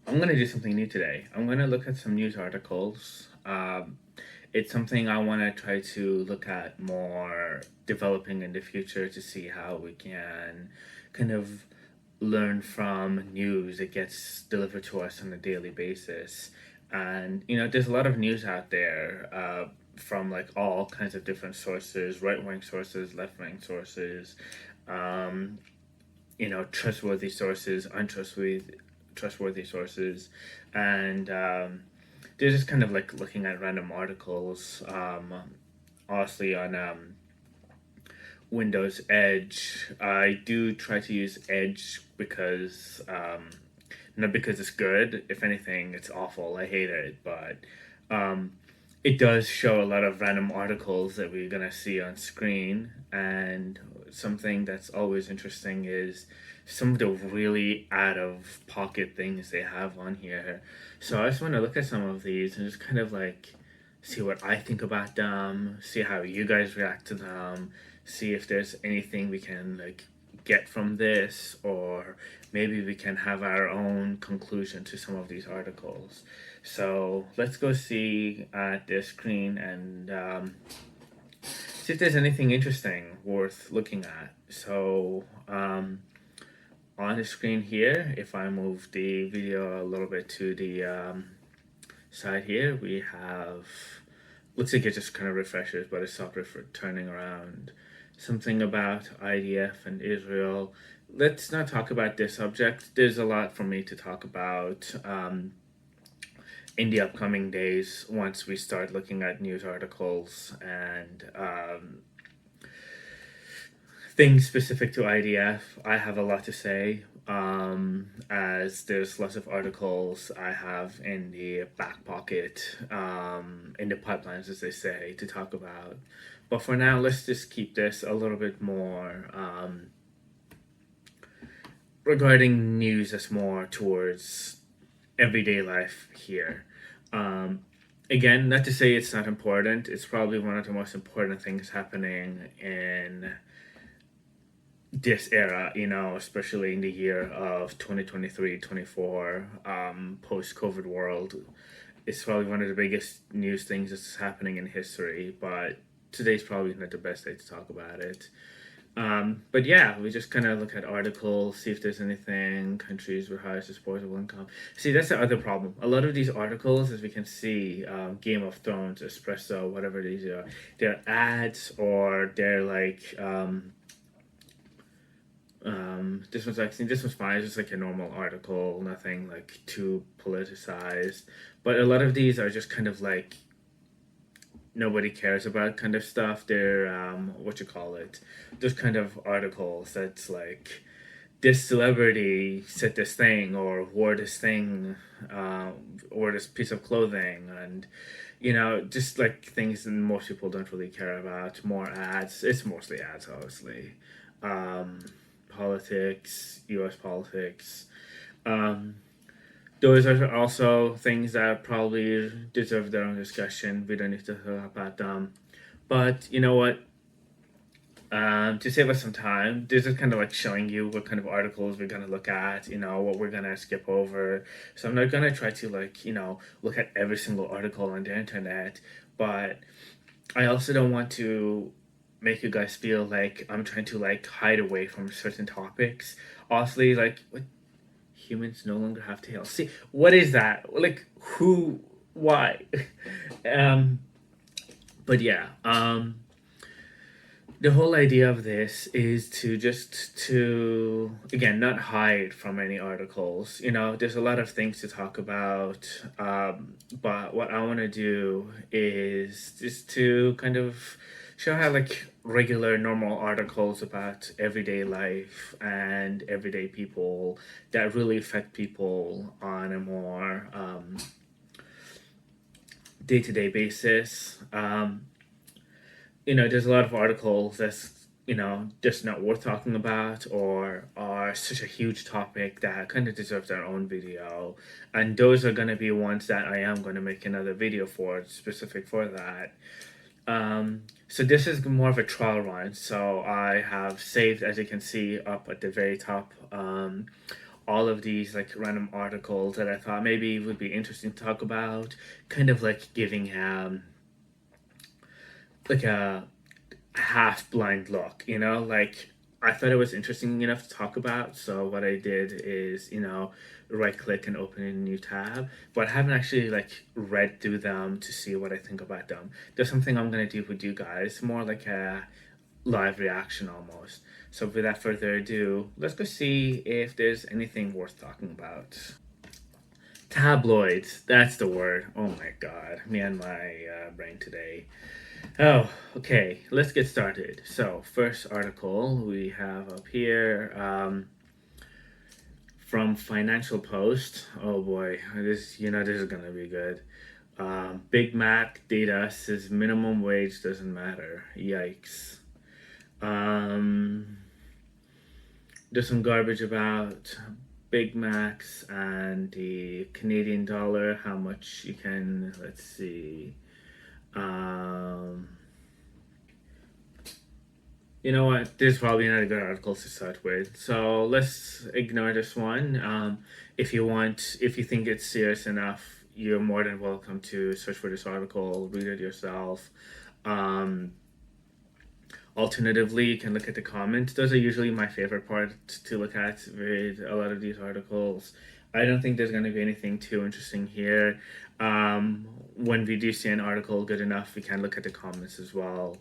I'm going to do something new today. I'm going to look at some news articles. It's something I want to try to look at more developing in the future to see how we can kind of learn from news that gets delivered to us on a daily basis. And, there's a lot of news out there from like all kinds of different sources, right wing sources, left wing sources, um, trustworthy sources, trustworthy sources, and they're just kind of like looking at random articles. Honestly, on Windows Edge, I do try to use Edge because not because it's good. If anything, it's awful. I hate it, but um, it does show a lot of random articles that we're gonna see on screen. And something that's always interesting is some of the really out of pocket things they have on here. So I just want to look at some of these and just kind of like see what I think about them, see how you guys react to them, see if there's anything we can like get from this, or maybe we can have our own conclusion to some of these articles. So let's go see at the screen and see if there's anything interesting worth looking at. So on the screen here, if I move the video a little bit to the side here, we have, looks like it just kind of refreshes, but it stopped turning around. Something about IDF and Israel. Let's not talk about this subject. There's a lot for me to talk about in the upcoming days once we start looking at news articles and things specific to IDF. I have a lot to say, as there's lots of articles I have in the back pocket, in the pipelines, as they say, to talk about. But for now, let's just keep this a little bit more regarding news that's more towards everyday life here. Um, Again, not to say it's not important, it's probably one of the most important things happening in this era, especially in the year of 2023, 24, post COVID world. It's probably one of the biggest news things that's happening in history, but today's probably not the best day to talk about it. But yeah, we just kind of look at articles, see if there's anything, countries with highest disposable income. See, that's the other problem. A lot of these articles, as we can see, Game of Thrones, Espresso, whatever these are, they're ads or they're like this one's fine. It's just like a normal article, nothing like too politicized. But a lot of these are just kind of like nobody cares about kind of stuff. They're what you call it, those kind of articles that's like this celebrity said this thing or wore this thing, or this piece of clothing, and just like things that most people don't really care about. More ads. It's mostly ads, obviously. Um, Politics, U.S. politics. Um, those are also things that probably deserve their own discussion. We don't need to talk about them. But you know what? To save us some time, this is kind of like showing you what kind of articles we're gonna look at, what we're gonna skip over. So I'm not gonna try to like, look at every single article on the internet, but I also don't want to make you guys feel like I'm trying to like hide away from certain topics. Honestly, like what, humans no longer have tails. See, what is that? Like who, why? um but yeah, the whole idea of this is to just to again not hide from any articles. There's a lot of things to talk about, but what I want to do is just to kind of show how like regular normal articles about everyday life and everyday people that really affect people on a more day-to-day basis. There's a lot of articles that's, just not worth talking about or are such a huge topic that kind of deserves their own video. And those are going to be ones that I am going to make another video for, specific for that. So this is more of a trial run. So I have saved, as you can see up at the very top, all of these like random articles that I thought maybe would be interesting to talk about, kind of like giving like a half blind look, like I thought it was interesting enough to talk about. So what I did is, right click and open a new tab, but I haven't actually like read through them to see what I think about them. There's something I'm gonna do with you guys, more like a live reaction almost. So without further ado, let's go see if there's anything worth talking about. Tabloids, that's the word. Oh my god, me and my brain today. Oh, okay, let's get started. So, first article we have up here from Financial Post. Oh boy, this is gonna be good. Big Mac data says minimum wage doesn't matter. Yikes. There's some garbage about Big Macs and the Canadian dollar, how much you can, let's see. You know what? This is probably not a good article to start with. So let's ignore this one. If you think it's serious enough, you're more than welcome to search for this article, read it yourself. Um, Alternatively, you can look at the comments. Those are usually my favorite part to look at with a lot of these articles. I don't think there's going to be anything too interesting here. When we do see an article good enough, we can look at the comments as well.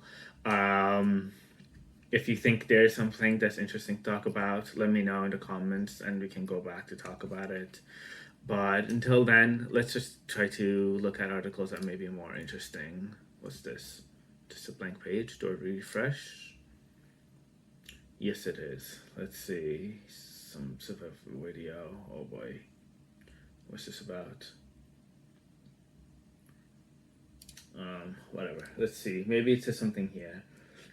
If you think there's something that's interesting to talk about, let me know in the comments and we can go back to talk about it. But until then, let's just try to look at articles that may be more interesting. What's this? Just a blank page. Do I refresh? Yes, it is. Let's see. Some sort of video. Oh boy. What's this about? Whatever. Let's see. Maybe it says something here.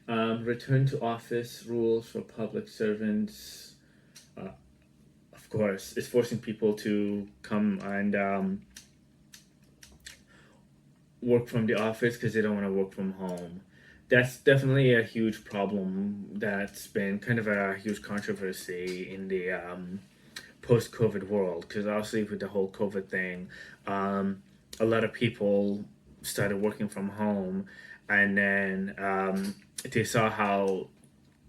Return to office rules for public servants. Of course, it's forcing people to come and work from the office because they don't want to work from home. That's definitely a huge problem that's been kind of a huge controversy in the post-COVID world, because obviously with the whole COVID thing, a lot of people started working from home, and then they saw how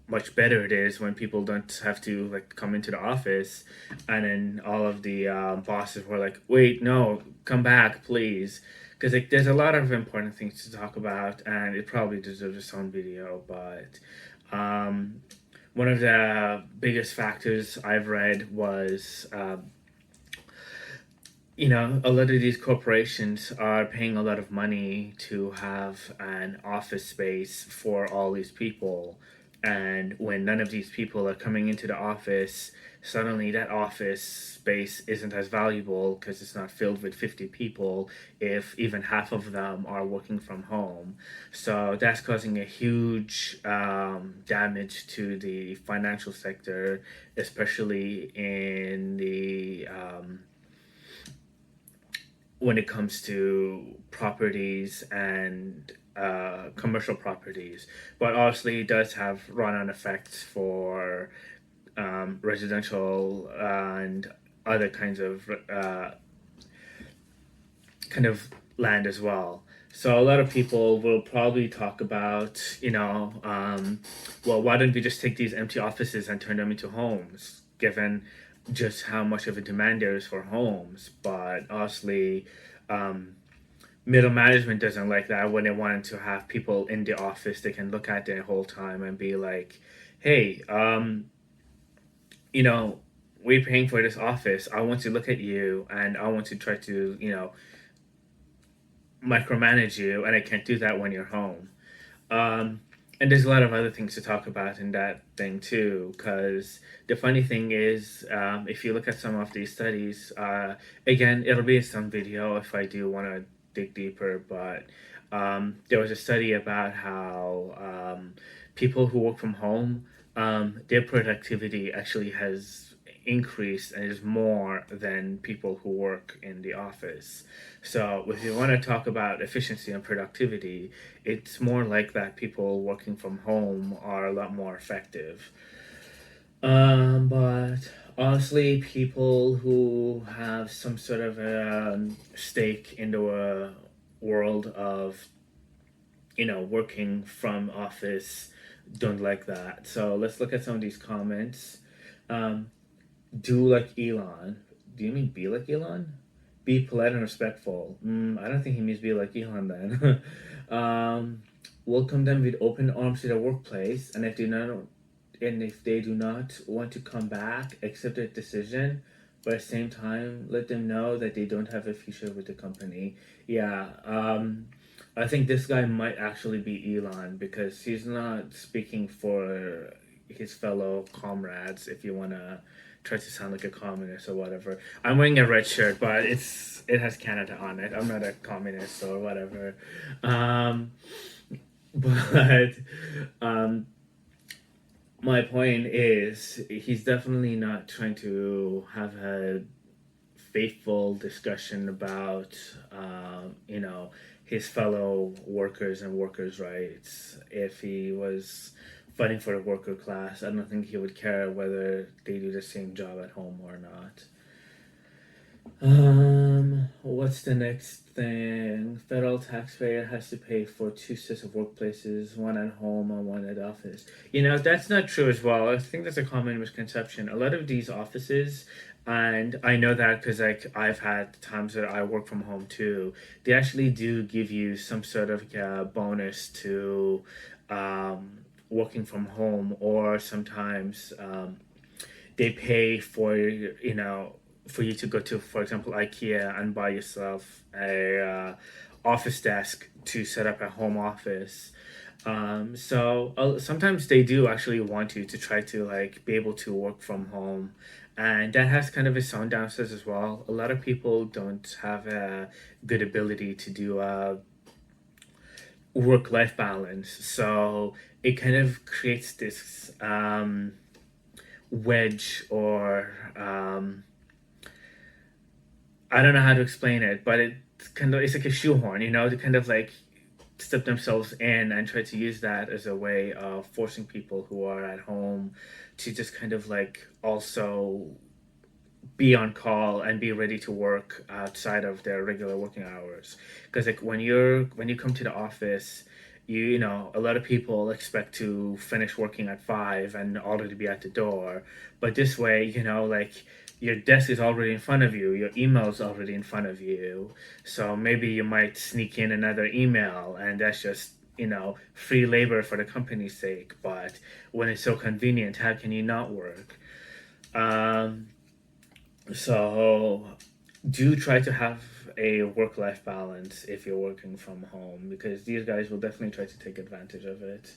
much better it is when people don't have to like come into the office, and then all of the bosses were like, wait, no, come back please, because like there's a lot of important things to talk about and it probably deserves its own video. But one of the biggest factors I've read was a lot of these corporations are paying a lot of money to have an office space for all these people. And when none of these people are coming into the office, suddenly that office space isn't as valuable because it's not filled with 50 people if even half of them are working from home. So that's causing a huge damage to the financial sector, especially in the when it comes to properties and commercial properties, but obviously it does have run-on effects for residential and other kinds of land as well. So a lot of people will probably talk about, well, why don't we just take these empty offices and turn them into homes, given just how much of a demand there is for homes. But obviously, middle management doesn't like that. When they want to have people in the office, they can look at the whole time and be like, hey, we're paying for this office. I want to look at you and I want to try to, micromanage you, and I can't do that when you're home. And there's a lot of other things to talk about in that thing too, because the funny thing is, if you look at some of these studies, again, it'll be in some video if I do want to dig deeper, but there was a study about how people who work from home, their productivity actually has increased and is more than people who work in the office. So if you want to talk about efficiency and productivity, it's more like that people working from home are a lot more effective. But Honestly, people who have some sort of a stake in the world of working from office don't like that. So let's look at some of these comments. Um, do like Elon. Do you mean be like Elon? Be polite and respectful. I don't think he means be like Elon then. um, welcome them with open arms to their workplace, and if they do not want to come back, accept their decision. But at the same time, let them know that they don't have a future with the company. Yeah, I think this guy might actually be Elon because he's not speaking for his fellow comrades. If you wanna try to sound like a communist or whatever, I'm wearing a red shirt, but it has Canada on it. I'm not a communist or whatever. Um, but um, my point is, he's definitely not trying to have a faithful discussion about, his fellow workers and workers' rights. If he was fighting for the worker class, I don't think he would care whether they do the same job at home or not. What's the next thing? Federal taxpayer has to pay for two sets of workplaces, one at home and one at office. That's not true as well. I think that's a common misconception. A lot of these offices, and I know that because like I've had times that I work from home too. They actually do give you some sort of bonus to working from home, or sometimes they pay for you to go to, for example, IKEA and buy yourself a office desk to set up a home office. So sometimes they do actually want you to try to like be able to work from home, and that has kind of its own downsides as well. A lot of people don't have a good ability to do a work-life balance, so it kind of creates this wedge, or I don't know how to explain it, but it's like a shoehorn, to kind of like step themselves in and try to use that as a way of forcing people who are at home to just kind of like also be on call and be ready to work outside of their regular working hours. Because like when you come to the office, a lot of people expect to finish working at 5 and already be at the door. But this way, like your desk is already in front of you, your email is already in front of you. So maybe you might sneak in another email, and that's just free labor for the company's sake. But when it's so convenient, how can you not work? Um, so do try to have a work life balance if you're working from home, because these guys will definitely try to take advantage of it.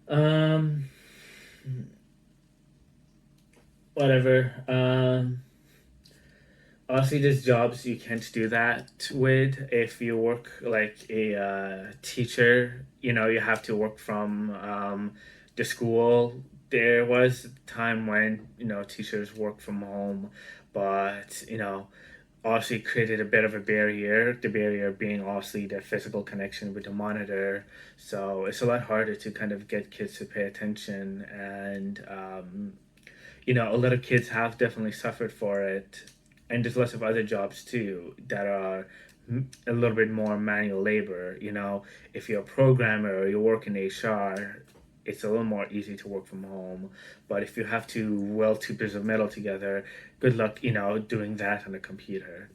Um, whatever. Honestly, there's jobs you can't do that with. If you work like a teacher, you have to work from the school. There was a time when teachers work from home, but obviously created a bit of a barrier. The barrier being obviously the physical connection with the monitor. So it's a lot harder to kind of get kids to pay attention, and a lot of kids have definitely suffered for it. And there's lots of other jobs too that are a little bit more manual labor. If you're a programmer or you work in HR, it's a little more easy to work from home. But if you have to weld two pieces of metal together, good luck, doing that on a computer.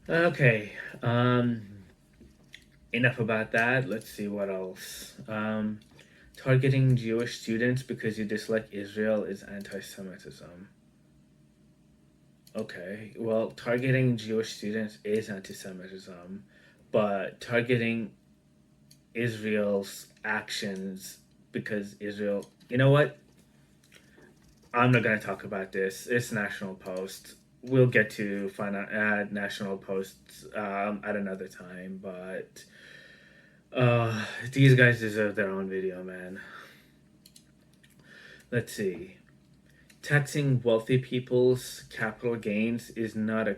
Okay, enough about that. Let's see what else. Targeting Jewish students because you dislike Israel is anti-Semitism. Okay, well, targeting Jewish students is anti-Semitism, but targeting Israel's actions because Israel. You know what? I'm not gonna talk about this. It's National Post. We'll get to find out National Posts at another time, but these guys deserve their own video, man. Let's see. Taxing wealthy people's capital gains is not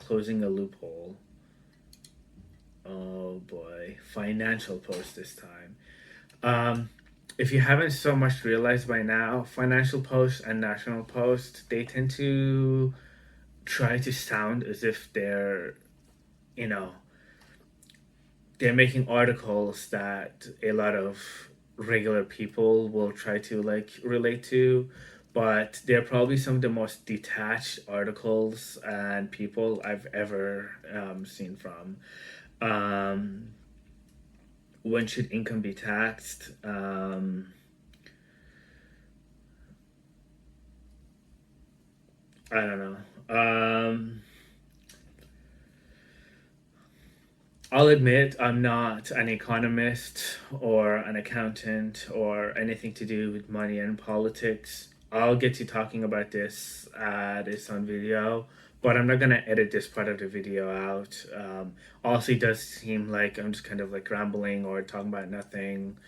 closing a loophole. Oh boy, Financial Post this time. Um, if you haven't so much realized by now, Financial Post and National Post, they tend to try to sound as if you know, they're making articles that a lot of regular people will try to like relate to, but they're probably some of the most detached articles and people I've ever seen from. Um, when should income be taxed? I don't know. I'll admit I'm not an economist or an accountant or anything to do with money and politics. I'll get to talking about this on video, but I'm not gonna edit this part of the video out. Also, it does seem like I'm just kind of like rambling or talking about nothing,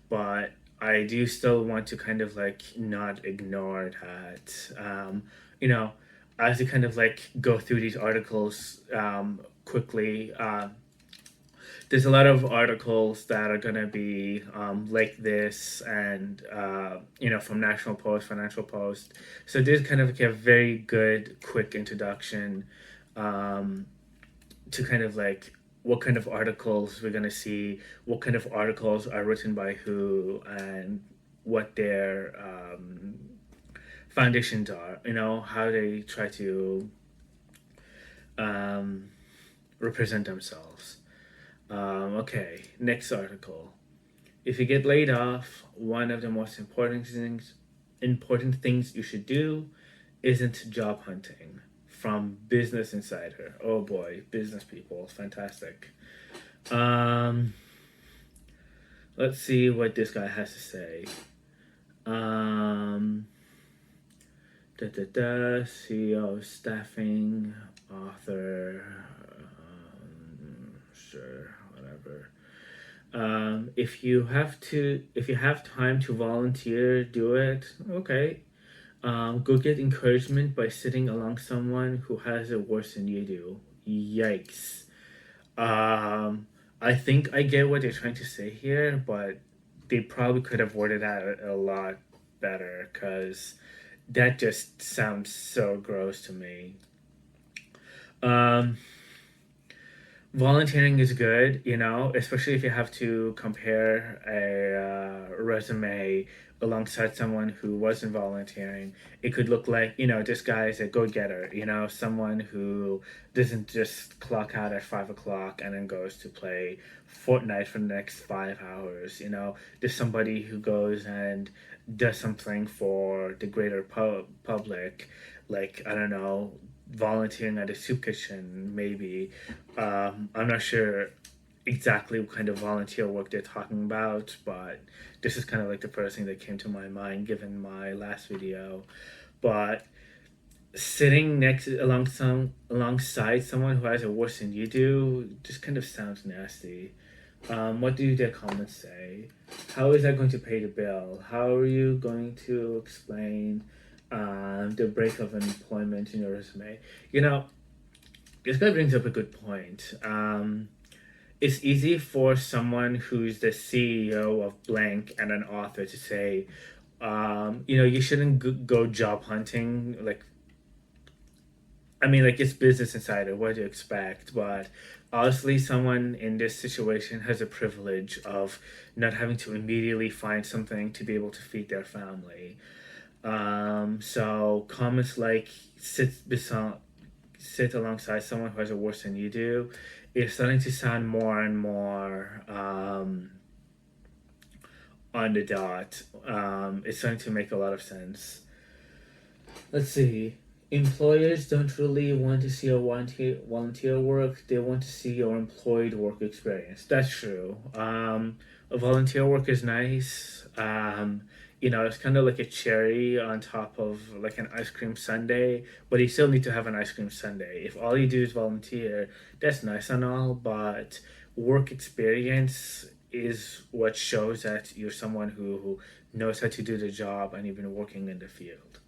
but I do still want to kind of like not ignore that. You know, as you kind of like go through these articles quickly. There's a lot of articles that are going to be like this and from National Post, Financial Post. So this is kind of like a very good quick introduction um, to kind of like what kind of articles we're going to see, what kind of articles are written by who, and what their foundations are, how they try to um, represent themselves. Okay, next article. If you get laid off, one of the most important things you should do isn't job hunting. From Business Insider. Oh boy, business people, fantastic. Um, let's see what this guy has to say. Um, CEO, staffing, author. Sure, whatever. If you have time to volunteer, do it. Okay. Go get encouragement by sitting along someone who has it worse than you do. Yikes. Um, I think I get what they're trying to say here, but they probably could have worded that a lot better because that just sounds so gross to me. Um, Volunteering is good, especially if you have to compare a resume alongside someone who wasn't volunteering. It could look like, this guy is a go-getter, someone who doesn't just clock out at 5 o'clock and then goes to play Fortnite for the next 5 hours. There's somebody who goes and does something for the greater public, like, I don't know, volunteering at a soup kitchen, maybe. I'm not sure exactly what kind of volunteer work they're talking about, but this is kind of like the first thing that came to my mind given my last video. But sitting alongside someone who has it worse than you do just kind of sounds nasty. What do their comments say? How is that going to pay the bill? How are you going to explain the break of employment in your resume? This guy brings up a good point. It's easy for someone who's the CEO of blank and an author to say, you shouldn't go job hunting. Like, I mean, like, it's Business Insider. What do you expect? But honestly, someone in this situation has a privilege of not having to immediately find something to be able to feed their family. So comments like sit alongside someone who has it worse than you do is starting to sound more and more on the dot. It's starting to make a lot of sense. Let's see. Employers don't really want to see your volunteer work. They want to see your employed work experience. That's true. Volunteer work is nice. It's kind of like a cherry on top of like an ice cream sundae, but you still need to have an ice cream sundae. If all you do is volunteer, that's nice and all, but work experience is what shows that you're someone who knows how to do the job and you've been working in the field.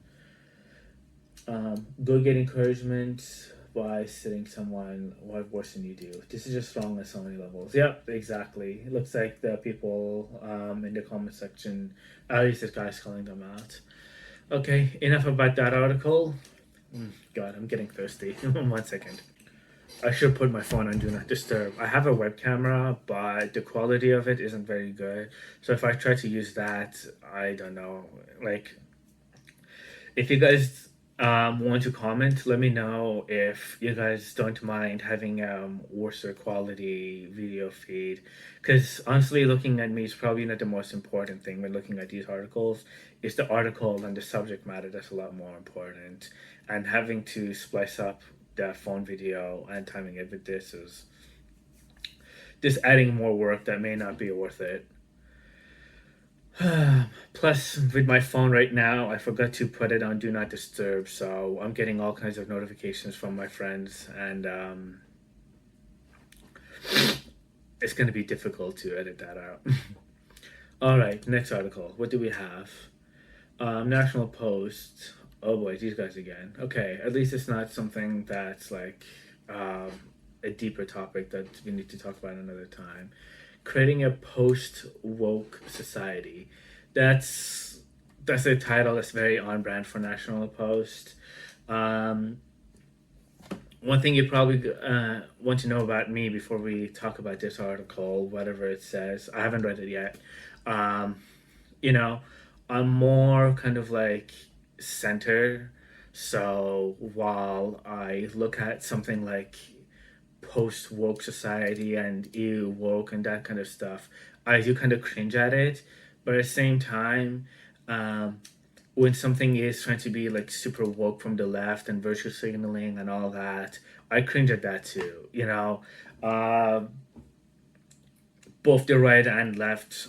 Go get encouragement by sitting someone what worse than you do. This is just wrong on so many levels. Yep, exactly. It looks like the people in the comment section, at least this guy's calling them out. Okay, enough about that article. God, I'm getting thirsty. 1 second. I should put my phone on Do Not Disturb. I have a web camera, but the quality of it isn't very good. So if I try to use that, I don't know. Like, if you guys want to comment, let me know if you guys don't mind having worse quality video feed. Because honestly, looking at me is probably not the most important thing when looking at these articles. It's the article and the subject matter that's a lot more important. And having to splice up the phone video and timing it with this is just adding more work that may not be worth it. Plus, with my phone right now, I forgot to put it on Do Not Disturb, so I'm getting all kinds of notifications from my friends, and it's going to be difficult to edit that out. All right, next article. What do we have? National Post. Oh boy, these guys again. Okay, at least it's not something that's like a deeper topic that we need to talk about another time. Creating a post woke society. That's a title that's very on brand for National Post. Um, One thing you probably want to know about me before we talk about this article, whatever it says, I haven't read it yet. Um, you know, I'm more kind of like center. So while I look at something like post woke society and ew woke and that kind of stuff, I do kind of cringe at it. But at the same time, um, when something is trying to be like super woke from the left and virtue signaling and all that, I cringe at that too. Uh, both the right and left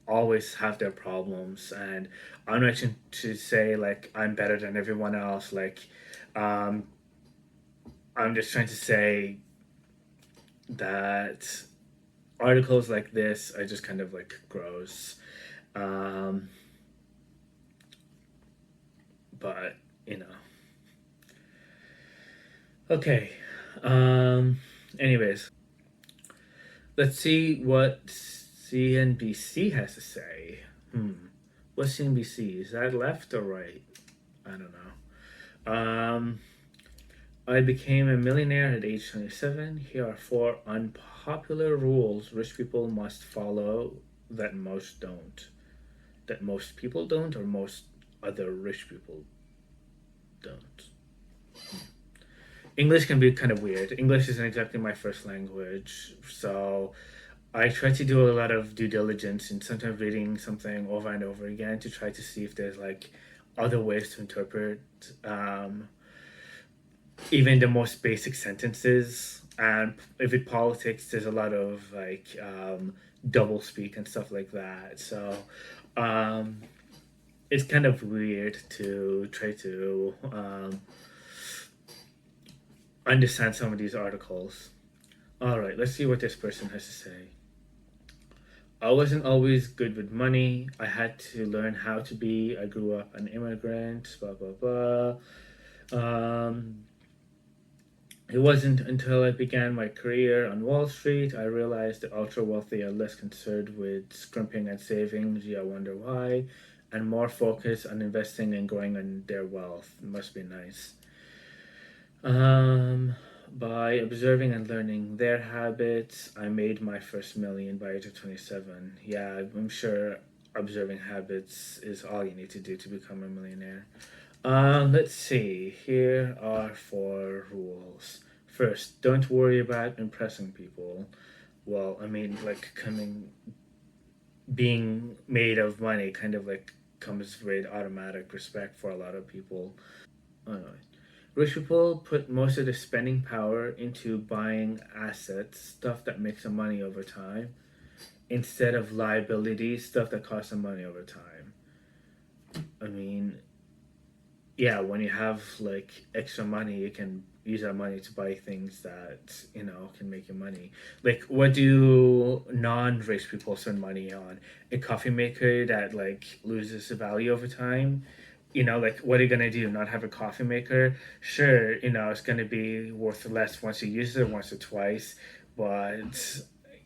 always have their problems, and I'm not trying to say like I'm better than everyone else. Like, um, I'm just trying to say that articles like this are just kind of like gross. Um, but you know, okay. Um, Anyways, let's see what CNBC has to say. What's CNBC? Is that left or right? I don't know. I became a millionaire at age 27. Here are four unpopular rules rich people must follow that most don't. That most people don't, or most other rich people don't. English can be kind of weird. English isn't exactly my first language, so I try to do a lot of due diligence and sometimes reading something over and over again to try to see if there's like other ways to interpret even the most basic sentences. And if it politics, there's a lot of like double speak and stuff like that. So um, it's kind of weird to try to understand some of these articles. All right, let's see what this person has to say. I wasn't always good with money. I had to learn how to be. I grew up an immigrant. Blah blah blah. It wasn't until I began my career on Wall Street I realized the ultra wealthy are less concerned with scrimping and saving. Gee, I wonder why, and more focused on investing and growing on their wealth. It must be nice. Um, by observing and learning their habits, I made my first million by age of 27. Yeah, I'm sure observing habits is all you need to do to become a millionaire. Let's see. Here are four rules. First, don't worry about impressing people. Well, I mean, like being made of money kind of like comes with automatic respect for a lot of people. Uh, Rich people put most of their spending power into buying assets, stuff that makes them money over time, instead of liabilities, stuff that costs them money over time. I mean, yeah, when you have like extra money, you can use that money to buy things that can make you money. Like, what do non-rich people spend money on? A coffee maker that like loses value over time, like what are you gonna do? Not have a coffee maker? Sure, it's gonna be worth less once you use it once or twice, but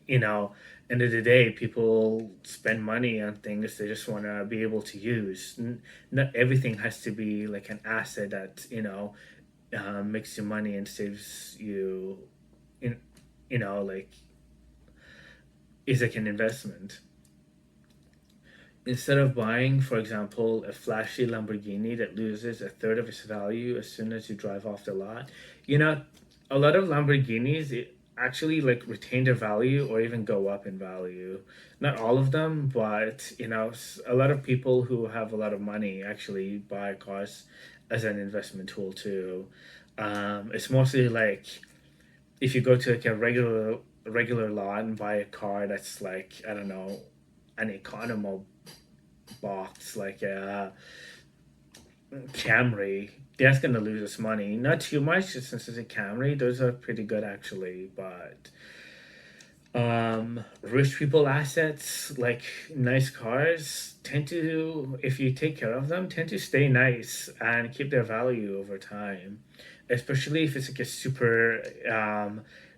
you know, end of the day, people spend money on things they just want to be able to use. Not everything has to be like an asset that makes you money and saves you, in like is like an investment. Instead of buying, for example, a flashy Lamborghini that loses a third of its value as soon as you drive off the lot, you know, a lot of Lamborghinis actually like retain their value or even go up in value. Not all of them, but a lot of people who have a lot of money actually buy cars as an investment tool too. It's mostly like if you go to like a regular lot and buy a car that's like I don't know an Economo box like a Camry, that's gonna lose its money. Not too much since it's a Camry. Those are pretty good actually, but rich people assets like nice cars tend to, if you take care of them, tend to stay nice and keep their value over time. Especially if it's like a super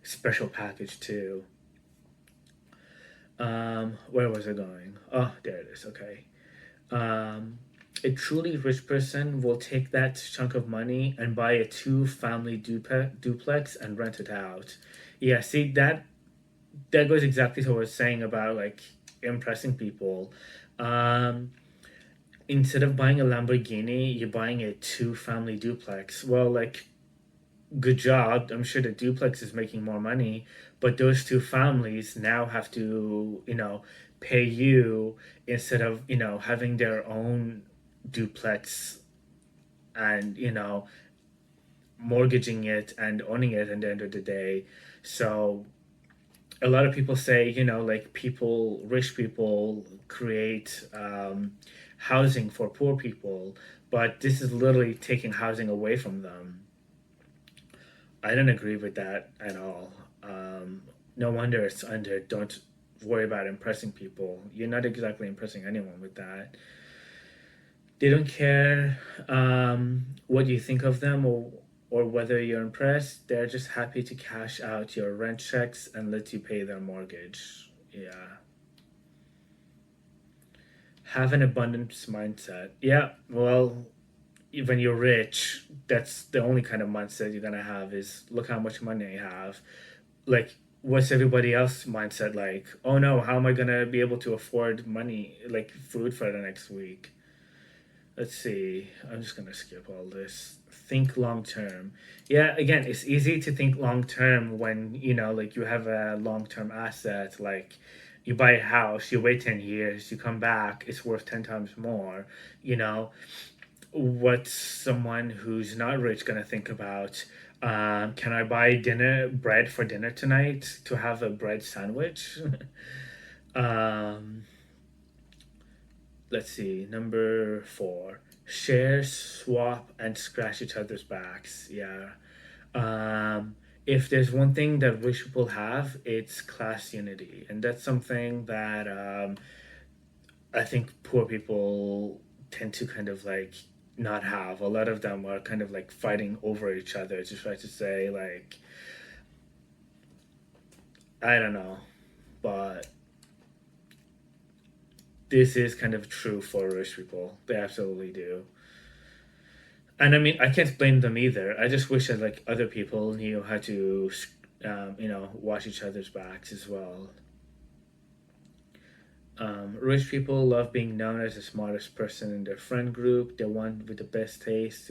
special package too. Where was I going? Oh, there it is. Okay. Um, a truly rich person will take that chunk of money and buy a two-family duplex and rent it out. Yeah, see that goes exactly to what I was saying about like impressing people. Um, Instead of buying a Lamborghini, you're buying a two-family duplex. Well, like good job. I'm sure the duplex is making more money, but those two families now have to, pay you instead of, having their own duplex and, mortgaging it and owning it at the end of the day. So a lot of people say, like rich people create housing for poor people, but this is literally taking housing away from them. I don't agree with that at all. Um, no wonder it's under don't worry about impressing people. You're not exactly impressing anyone with that. They don't care what you think of them or whether you're impressed. They're just happy to cash out your rent checks and let you pay their mortgage. Yeah. Have an abundance mindset. Yeah, well, when you're rich, that's the only kind of mindset you're gonna have is look how much money I have. Like what's everybody else mindset like? Oh no, how am I gonna be able to afford money like food for the next week? Let's see. I'm just gonna skip all this. Think long term. Yeah, again, it's easy to think long term when like you have a long term asset. Like you buy a house, you wait 10 years, you come back, it's worth 10 times more. You know, what's someone who's not rich gonna think about? Can I buy dinner bread for dinner tonight to have a bread sandwich? um, let's see. Number four, share, swap, and scratch each other's backs. Yeah. If there's one thing that rich people have, it's class unity, and that's something that I think poor people tend to kind of like not have. A lot of them are kind of like fighting over each other to try to say like I don't know, but this is kind of true for rich people. They absolutely do. And I mean, I can't blame them either. I just wish that like other people knew how to, watch each other's backs as well. Rich people love being known as the smartest person in their friend group, the one with the best taste,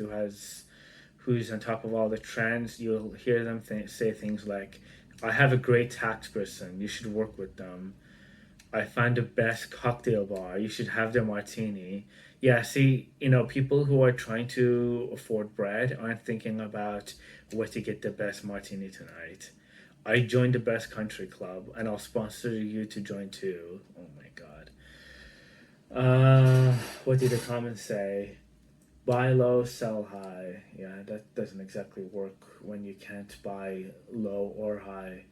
who's on top of all the trends. You'll hear them say things like, "I have a great tax person. You should work with them. I find the best cocktail bar. You should have their martini." Yeah, see, people who are trying to afford bread aren't thinking about where to get the best martini tonight. I joined the best country club, and I'll sponsor you to join too. Oh my god. What did the comments say? Buy low, sell high. Yeah, that doesn't exactly work when you can't buy low or high.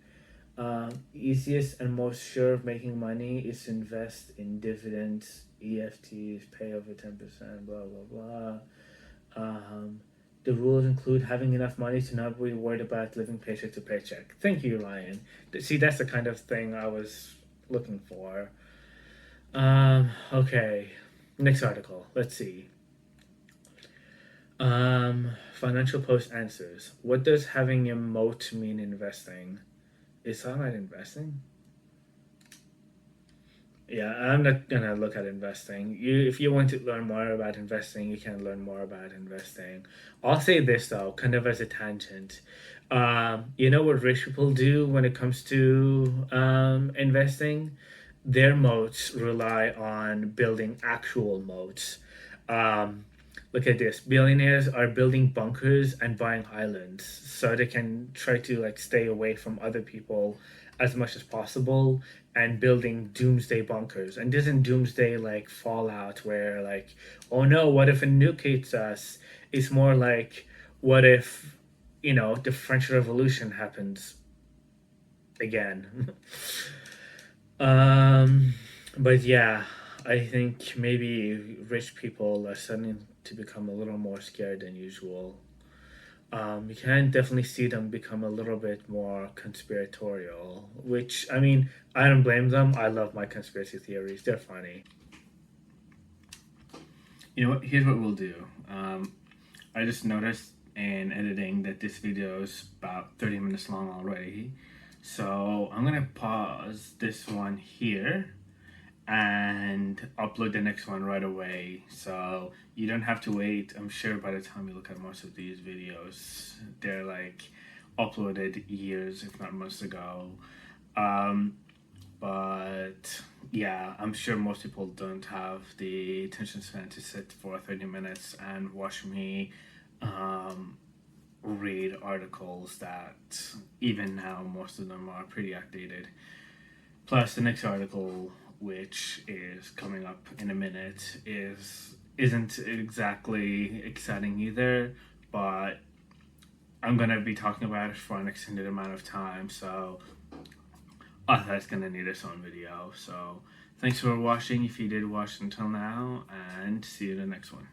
Easiest and most sure of making money is to invest in dividends EFTs, pay over 10%, blah, blah, blah. The rules include having enough money to not be worried about living paycheck to paycheck. Thank you, Ryan. See, that's the kind of thing I was looking for. Okay. Next article. Let's see. Financial Post answers. What does having a moat mean in investing? Is that about investing? Yeah, I'm not gonna look at investing. If you want to learn more about investing, you can learn more about investing. I'll say this though, kind of as a tangent. You know what rich people do when it comes to investing? Their moats rely on building actual moats. Um, Look at this. Billionaires are building bunkers and buying islands so they can try to like stay away from other people as much as possible and building doomsday bunkers. And this isn't doomsday like Fallout where like, oh no, what if a nuke hits us? It's more like, what if, the French Revolution happens again? um, but yeah, I think maybe rich people are starting to become a little more scared than usual. You can definitely see them become a little bit more conspiratorial, which, I mean, I don't blame them. I love my conspiracy theories, they're funny. You know what? Here's what we'll do. I just noticed in editing that this video is about 30 minutes long already. So I'm going to pause this one here and upload the next one right away. So you don't have to wait. I'm sure by the time you look at most of these videos, they're like uploaded years, if not months ago. But yeah, I'm sure most people don't have the attention span to sit for 30 minutes and watch me read articles that even now most of them are pretty outdated. Plus, the next article, which is coming up in a minute, isn't exactly exciting either, but I'm gonna be talking about it for an extended amount of time, so I thought it's gonna need its own video. So thanks for watching if you did watch until now, and see you in the next one.